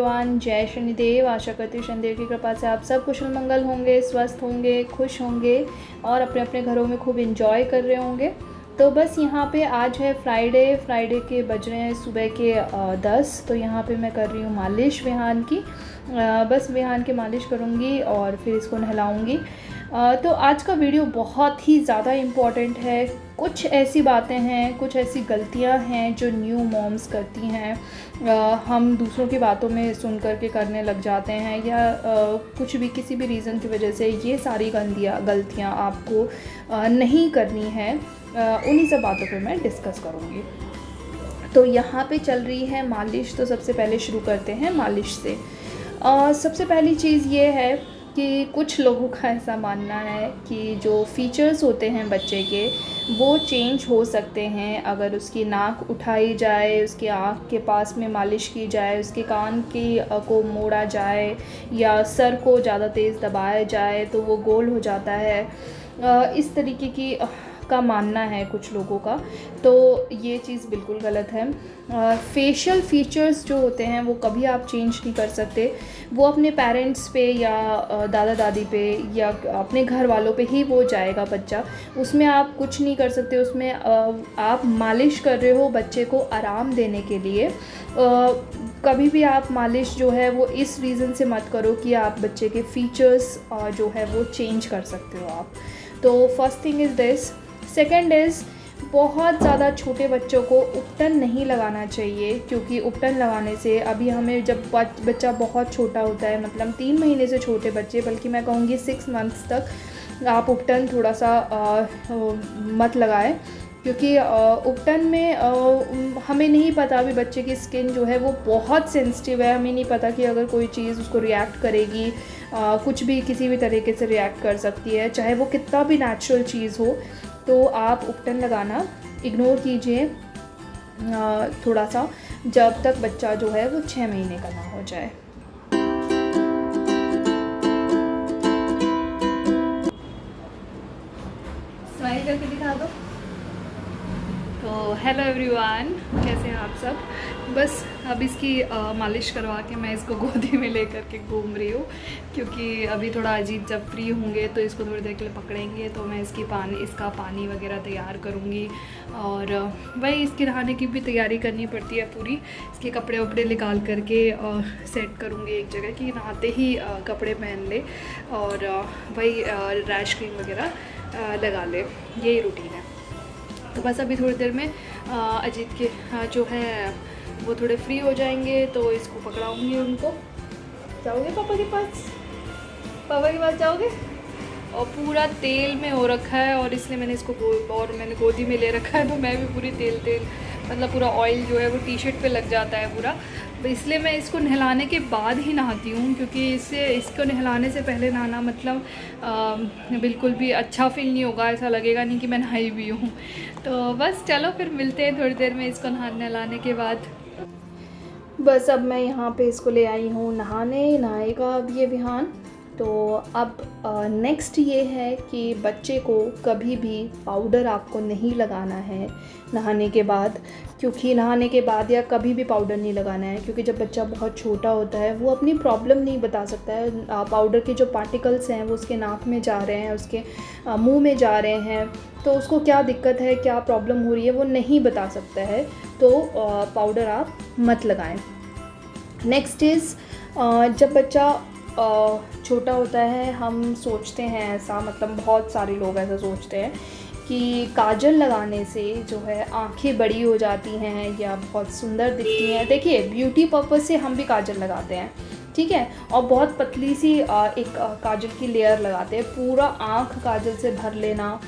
Everyone, जय शनिदेव। आशा करती हूँ शनिदेव की कृपा से आप सब कुशल मंगल होंगे, स्वस्थ होंगे, खुश होंगे और अपने अपने घरों में खूब एंजॉय कर रहे होंगे। तो बस यहाँ पे आज है फ्राइडे के बज रहे हैं सुबह के 10। तो यहाँ पे मैं कर रही हूँ मालिश विहान की। बस विहान की मालिश करूँगी और फिर इसको नहलाऊँगी। तो आज का वीडियो बहुत ही ज़्यादा इम्पॉर्टेंट है। कुछ ऐसी बातें हैं, कुछ ऐसी गलतियां हैं जो न्यू मॉम्स करती हैं। हम दूसरों की बातों में सुन कर के करने लग जाते हैं या कुछ भी किसी भी रीज़न की वजह से ये सारी गलतियां आपको नहीं करनी है। उन्हीं सब बातों पे मैं डिस्कस करूँगी। तो यहाँ पे चल रही है मालिश। तो सबसे पहले शुरू करते हैं मालिश से। सबसे पहली चीज़ ये है कि कुछ लोगों का ऐसा मानना है कि जो फीचर्स होते हैं बच्चे के वो चेंज हो सकते हैं अगर उसकी नाक उठाई जाए, उसकी आँख के पास में मालिश की जाए, उसके कान की को मोड़ा जाए या सर को ज़्यादा तेज़ दबाया जाए तो वो गोल हो जाता है। इस तरीके की का मानना है कुछ लोगों का। तो ये चीज़ बिल्कुल गलत है। फेशियल फीचर्स जो होते हैं वो कभी आप चेंज नहीं कर सकते। वो अपने पेरेंट्स पे या दादा दादी पे या अपने घर वालों पे ही वो जाएगा बच्चा। उसमें आप कुछ नहीं कर सकते। उसमें आप मालिश कर रहे हो बच्चे को आराम देने के लिए। कभी भी आप मालिश जो है वो इस रीज़न से मत करो कि आप बच्चे के फीचर्स जो है वो चेंज कर सकते हो आप। तो first thing is this. Second is, बहुत ज़्यादा छोटे बच्चों को उपटन नहीं लगाना चाहिए, क्योंकि उपटन लगाने से अभी हमें जब बच्चा बहुत छोटा होता है, मतलब 3 महीने से छोटे बच्चे, बल्कि मैं कहूँगी 6 मंथ्स तक आप उपटन थोड़ा सा मत लगाएं, क्योंकि उपटन में हमें नहीं पता। अभी बच्चे की स्किन जो है वो बहुत सेंसिटिव है। हमें नहीं पता कि अगर कोई चीज़ उसको रिएक्ट करेगी, कुछ भी किसी भी तरीके से रिएक्ट कर सकती है, चाहे वो कितना भी नेचुरल चीज़ हो। तो आप उपटन लगाना इग्नोर कीजिए थोड़ा सा, जब तक बच्चा जो है वो 6 महीने का ना हो जाए। स्माइल करके दिखा दो। तो हेलो एवरीवन, कैसे हैं आप सब। बस अब इसकी मालिश करवा के मैं इसको गोदी में लेकर के घूम रही हूँ, क्योंकि अभी थोड़ा अजीब, जब फ्री होंगे तो इसको थोड़ी देर के लिए पकड़ेंगे तो मैं इसका पानी वगैरह तैयार करूँगी। और वही इसके नहाने की भी तैयारी करनी पड़ती है पूरी। इसके कपड़े वपड़े निकाल करके सेट करूँगी एक जगह कि नहाते ही कपड़े पहन ले और वही रैश क्रीम वगैरह लगा ले। यही रूटीन है। तो बस अभी थोड़ी देर में अजीत के जो है वो थोड़े फ्री हो जाएंगे तो इसको पकड़ाऊँगी उनको। जाओगे पापा के पास? पापा के पास जाओगे? और पूरा तेल में हो रखा है और इसलिए मैंने इसको मैंने गोदी में ले रखा है, तो मैं भी पूरी तेल मतलब पूरा ऑयल जो है वो टी शर्ट पे लग जाता है पूरा। तो इसलिए मैं इसको नहलाने के बाद ही नहाती हूँ, क्योंकि इसको नहलाने से पहले नहाना मतलब बिल्कुल भी अच्छा फील नहीं होगा। ऐसा लगेगा नहीं कि मैं नहाई भी हूँ। तो बस चलो फिर मिलते हैं थोड़ी देर में इसको नहलाने के बाद। बस अब मैं यहाँ पे इसको ले आई हूँ नहाएगा अब ये विहान। तो अब नेक्स्ट ये है कि बच्चे को कभी भी पाउडर आपको नहीं लगाना है नहाने के बाद, क्योंकि नहाने के बाद या कभी भी पाउडर नहीं लगाना है, क्योंकि जब बच्चा बहुत छोटा होता है वो अपनी प्रॉब्लम नहीं बता सकता है। पाउडर के जो पार्टिकल्स हैं वो उसके नाक में जा रहे हैं, उसके मुंह में जा रहे हैं, तो उसको क्या दिक्कत है, क्या प्रॉब्लम हो रही है वो नहीं बता सकता है। तो पाउडर आप मत लगाएं। नेक्स्ट इज़, जब बच्चा छोटा होता है हम सोचते हैं ऐसा, मतलब बहुत सारे लोग ऐसा सोचते हैं कि काजल लगाने से जो है आंखें बड़ी हो जाती हैं या बहुत सुंदर दिखती हैं। देखिए, ब्यूटी पर्पस से हम भी काजल लगाते हैं, ठीक है, और बहुत पतली सी एक काजल की लेयर लगाते हैं। पूरा आँख काजल से भर लेना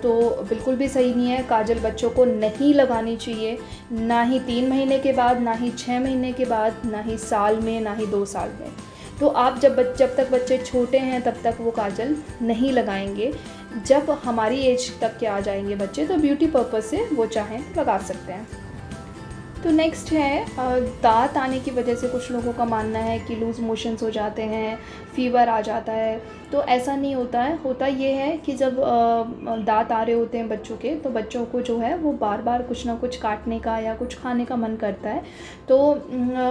तो बिल्कुल भी सही नहीं है। काजल बच्चों को नहीं लगानी चाहिए, ना ही 3 महीने के बाद, ना ही 6 महीने के बाद, ना ही साल में, ना ही 2 साल में। तो आप जब तक बच्चे छोटे हैं तब तक वो काजल नहीं लगाएंगे। जब हमारी एज तक के आ जाएंगे बच्चे तो ब्यूटी पर्पस से वो चाहें तो लगा सकते हैं। तो नेक्स्ट है दाँत आने की वजह से कुछ लोगों का मानना है कि लूज़ मोशंस हो जाते हैं, फ़ीवर आ जाता है। तो ऐसा नहीं होता है। होता ये है कि जब दाँत आ रहे होते हैं बच्चों के, तो बच्चों को जो है वो बार-बार कुछ ना कुछ काटने का या कुछ खाने का मन करता है। तो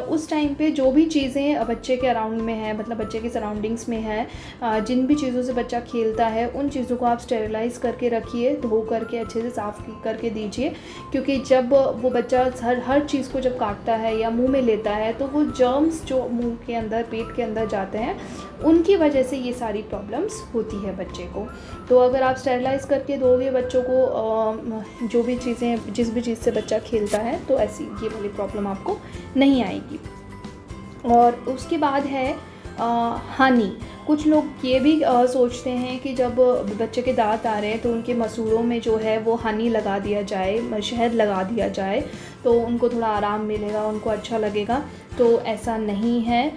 उस टाइम पे जो भी चीज़ें बच्चे के अराउंड में है, मतलब बच्चे की सराउंडिंग्स में है, जिन भी चीज़ों से बच्चा खेलता है, उन चीज़ों को आप स्टेरिलाइज़ करके रखिए, धो करके अच्छे से साफ़ करके दीजिए। क्योंकि जब वो बच्चा हर चीज़ को जब काटता है या मुँह में लेता है, तो वो जर्म्स जो मुँह के अंदर, पेट के अंदर जाते हैं, उनकी वजह से ये सारी प्रॉब्लम्स होती है बच्चे को। तो अगर आप स्टेरिलाइज़ करके दोगे बच्चों को जो भी चीज़ें, जिस भी चीज़ से बच्चा खेलता है, तो ऐसी ये वाली प्रॉब्लम आपको नहीं आएगी। और उसके बाद है हनी। कुछ लोग ये भी सोचते हैं कि जब बच्चे के दाँत आ रहे हैं तो उनके मसूड़ों में जो है वो हनी लगा दिया जाए, शहद लगा दिया जाए, तो उनको थोड़ा आराम मिलेगा, उनको अच्छा लगेगा। तो ऐसा नहीं है।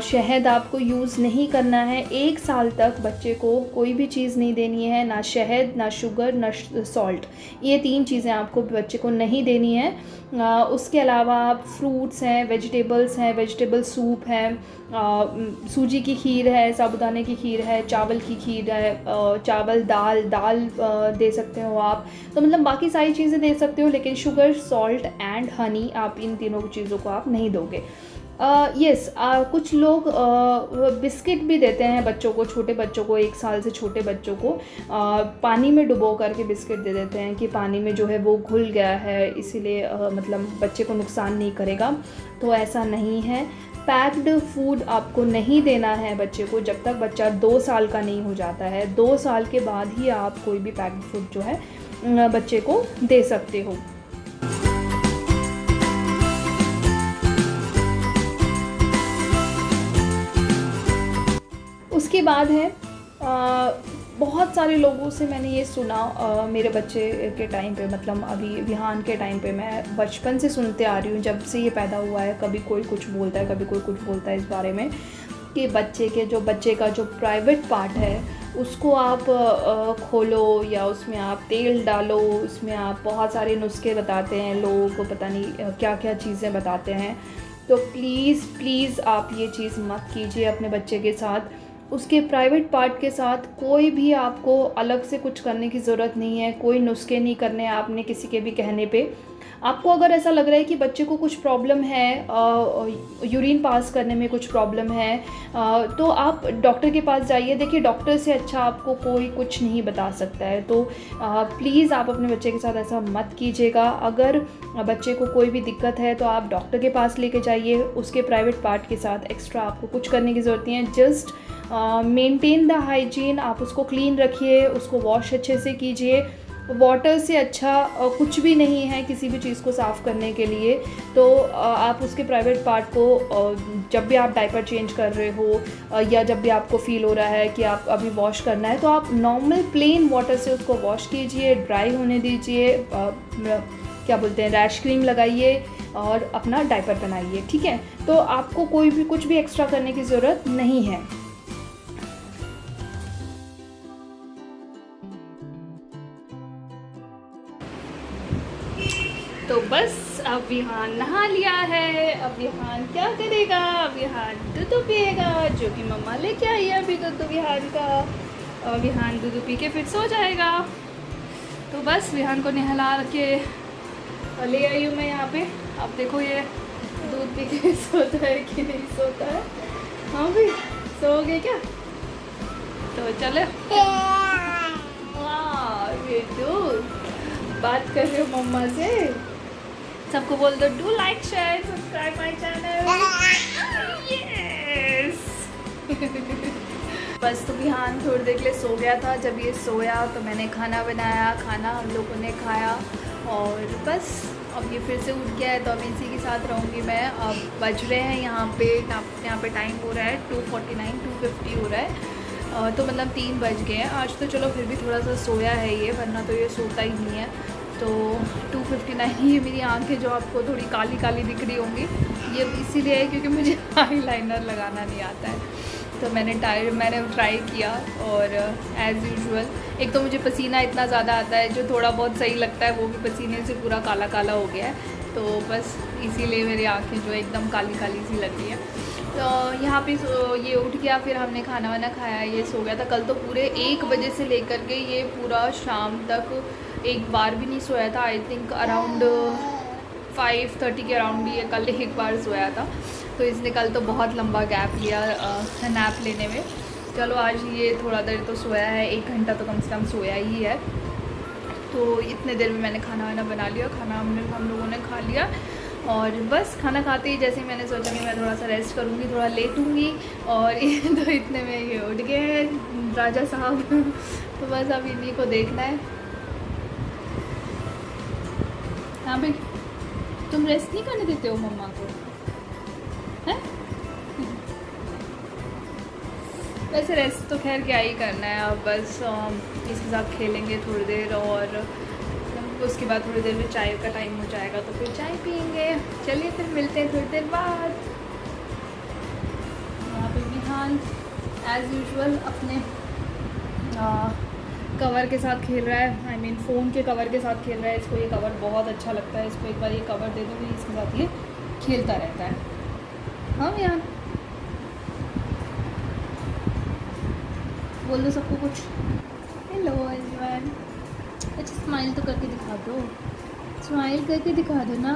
शहद आपको यूज़ नहीं करना है। 1 साल तक बच्चे को कोई भी चीज़ नहीं देनी है, ना शहद, ना शुगर, ना सॉल्ट। ये 3 चीज़ें आपको बच्चे को नहीं देनी है। उसके अलावा आप फ्रूट्स हैं, वेजिटेबल्स हैं, वेजिटेबल सूप है, सूजी की खीर है, साबूदाने की खीर है, चावल की खीर है, चावल दाल दे सकते हो आप। तो मतलब बाकी सारी चीज़ें दे सकते हो, लेकिन शुगर, सॉल्ट एंड हनी, आप इन तीनों चीज़ों को आप नहीं दोगे। यस, कुछ लोग बिस्किट भी देते हैं बच्चों को, छोटे बच्चों को, 1 साल से छोटे बच्चों को पानी में डुबो करके बिस्किट दे देते हैं कि पानी में जो है वो घुल गया है, इसीलिए मतलब बच्चे को नुकसान नहीं करेगा। तो ऐसा नहीं है। पैक्ड फूड आपको नहीं देना है बच्चे को जब तक बच्चा 2 साल का नहीं हो जाता है। 2 साल के बाद ही आप कोई भी पैक्ड फूड जो है बच्चे को दे सकते हो। उसके बाद है बहुत सारे लोगों से मैंने ये सुना, मेरे बच्चे के टाइम पे, मतलब अभी विहान के टाइम पे, मैं बचपन से सुनते आ रही हूँ, जब से ये पैदा हुआ है, कभी कोई कुछ बोलता है, कभी कोई कुछ बोलता है इस बारे में कि बच्चे का जो प्राइवेट पार्ट है उसको आप खोलो या उसमें आप तेल डालो, उसमें आप बहुत सारे नुस्खे बताते हैं, लोगों को पता नहीं क्या क्या चीज़ें बताते हैं। तो प्लीज़ आप ये चीज़ मत कीजिए अपने बच्चे के साथ। उसके प्राइवेट पार्ट के साथ कोई भी आपको अलग से कुछ करने की ज़रूरत नहीं है, कोई नुस्खे नहीं करने हैं आपने किसी के भी कहने पे। आपको अगर ऐसा लग रहा है कि बच्चे को कुछ प्रॉब्लम है, यूरिन पास करने में कुछ प्रॉब्लम है, तो आप डॉक्टर के पास जाइए। देखिए, डॉक्टर से अच्छा आपको कोई कुछ नहीं बता सकता है। तो प्लीज़ आप अपने बच्चे के साथ ऐसा मत कीजिएगा। अगर बच्चे को कोई भी दिक्कत है तो आप डॉक्टर के पास लेके जाइए। उसके प्राइवेट पार्ट के साथ एक्स्ट्रा आपको कुछ करने की ज़रूरत नहीं है। जस्ट मेंटेन द हाइजीन, आप उसको क्लीन रखिए, उसको वॉश अच्छे से कीजिए। वाटर से अच्छा कुछ भी नहीं है किसी भी चीज़ को साफ़ करने के लिए। तो आप उसके प्राइवेट पार्ट को जब भी आप डायपर चेंज कर रहे हो या जब भी आपको फ़ील हो रहा है कि आप अभी वॉश करना है, तो आप नॉर्मल प्लेन वाटर से उसको वॉश कीजिए, ड्राई होने दीजिए, क्या बोलते हैं, रैश क्रीम लगाइए और अपना डायपर पहनाइए। ठीक है, तो आपको कोई भी कुछ भी एक्स्ट्रा करने की ज़रूरत नहीं है। तो बस अब विहान नहा लिया है। अब विहान क्या करेगा, अब विहान दूध पिएगा, जो कि मम्मा लेके आई है अभी दूध विहान का। और विहान दूध पी के फिर सो जाएगा। तो बस विहान को नहला के ले आई हूँ मैं यहाँ पे। अब देखो ये दूध पी के सोता है कि नहीं सोता है। हाँ भी सो गए क्या? तो चले। वाह, ये दूध बात कर रहे हो मम्मा से। सबको बोल दो do like share subscribe my channel. Yes. बस तो विहान थोड़ी देर के लिए सो गया था। जब ये सोया तो मैंने खाना बनाया, खाना हम लोगों ने खाया और बस अब ये फिर से उठ गया है तो अब इसी के साथ रहूँगी मैं। अब बज रहे हैं यहाँ पे टाइम हो रहा है 2:49 2:50 हो रहा है। तो मतलब 3 बज गए हैं। आज तो चलो फिर भी थोड़ा सा सोया है ये, वरना तो ये सोता ही नहीं है। तो 2:59 ये मेरी आंखें जो आपको थोड़ी काली काली दिख रही होंगी, ये इसीलिए है क्योंकि मुझे आईलाइनर लगाना नहीं आता है। तो मैंने ट्राई किया और एज़ यूजुअल एक तो मुझे पसीना इतना ज़्यादा आता है, जो थोड़ा बहुत सही लगता है वो भी पसीने से पूरा काला काला हो गया है। तो बस इसीलिए मेरी आँखें जो है एकदम काली काली सी लग रही है। तो यहाँ पे ये उठ गया, फिर हमने खाना वाना खाया, ये सो गया था। कल तो पूरे 1 बजे से लेकर के ये पूरा शाम तक एक बार भी नहीं सोया था। आई थिंक अराउंड 5:30 के अराउंड ये कल एक बार सोया था। तो इसने कल तो बहुत लंबा गैप लिया नैप लेने में। चलो आज ये थोड़ा देर तो सोया है, 1 घंटा तो कम से कम सोया ही है। तो इतने देर में मैंने खाना वाना बना लिया, खाना हम लोगों ने खा लिया। और बस खाना खाते ही जैसे ही मैंने सोचा कि मैं थोड़ा सा रेस्ट करूँगी, थोड़ा लेटूँगी, और तो इतने में ये उठ गए राजा साहब। तो बस अब इन्हीं को देखना है। हाँ भाई, तुम रेस्ट नहीं करने देते हो मम्मा को, हैं? वैसे रेस्ट तो खैर क्या ही करना है, अब बस इसके साथ खेलेंगे थोड़ी देर, और उसके बाद थोड़ी देर में चाय का टाइम हो जाएगा तो फिर चाय पियेंगे। चलिए फिर मिलते हैं थोड़ी देर बाद। यहाँ पे विहान एज़ यूजुअल अपने कवर के साथ खेल रहा है, आई मीन फ़ोन के कवर के साथ खेल रहा है। इसको ये कवर बहुत अच्छा लगता है, इसको एक बार ये कवर दे दूँगी, इसके साथ ये खेलता रहता है। हाँ विहान, बोल दो सबको कुछ। हेलो एवरीवन, अच्छा स्माइल तो करके दिखा दो, स्माइल करके दिखा दो ना।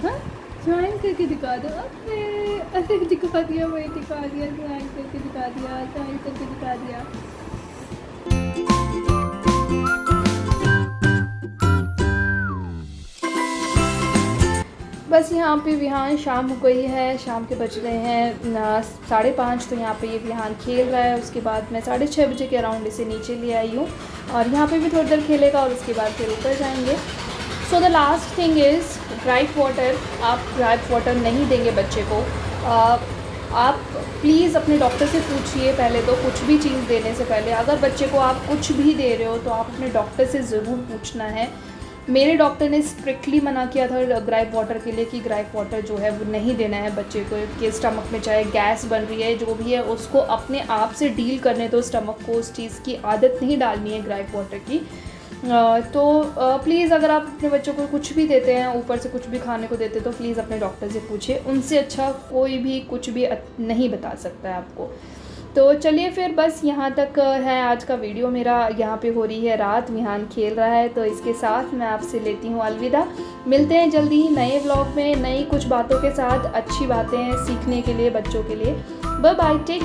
हाँ स्माइल करके दिखा दो। अरे अरे दिखा दिया भाई, दिखा दिया, स्माइल करके दिखा दिया, स्माइल करके दिखा दिया। बस यहाँ पे विहान शाम हो गई है, शाम के बज रहे हैं 5:30। तो यहाँ पे ये विहान खेल रहा है। उसके बाद मैं 6:30 बजे के अराउंड इसे नीचे ले आई हूँ, और यहाँ पे भी थोड़ी देर खेलेगा, और उसके बाद फिर ऊपर जाएंगे। So the last thing is gripe water. आप ग्राइप वाटर नहीं देंगे बच्चे को। आप प्लीज़ अपने डॉक्टर से पूछिए पहले तो, कुछ भी चीज़ देने से पहले। अगर बच्चे को आप कुछ भी दे रहे हो तो आप अपने डॉक्टर से ज़रूर पूछना है। मेरे डॉक्टर ने स्ट्रिक्टली मना किया था ग्राइप वाटर के लिए कि ग्राइप वाटर जो है वो नहीं देना है बच्चे को, कि स्टमक में चाहे गैस बन रही है जो भी है उसको अपने आप से डील करने दो। स्टमक को उस चीज़ की आदत नहीं डालनी है ग्राइप वाटर की। तो प्लीज़ अगर आप अपने बच्चों को कुछ भी देते हैं, ऊपर से कुछ भी खाने को देते हैं, तो प्लीज़ अपने डॉक्टर से पूछिए। उनसे अच्छा कोई भी कुछ भी नहीं बता सकता है आपको। तो चलिए फिर बस यहाँ तक है आज का वीडियो मेरा। यहाँ पे हो रही है रात, विहान खेल रहा है, तो इसके साथ मैं आपसे लेती हूँ अलविदा। मिलते हैं जल्दी ही नए व्लॉग में, नई कुछ बातों के साथ, अच्छी बातें सीखने के लिए बच्चों के लिए। Bye bye, take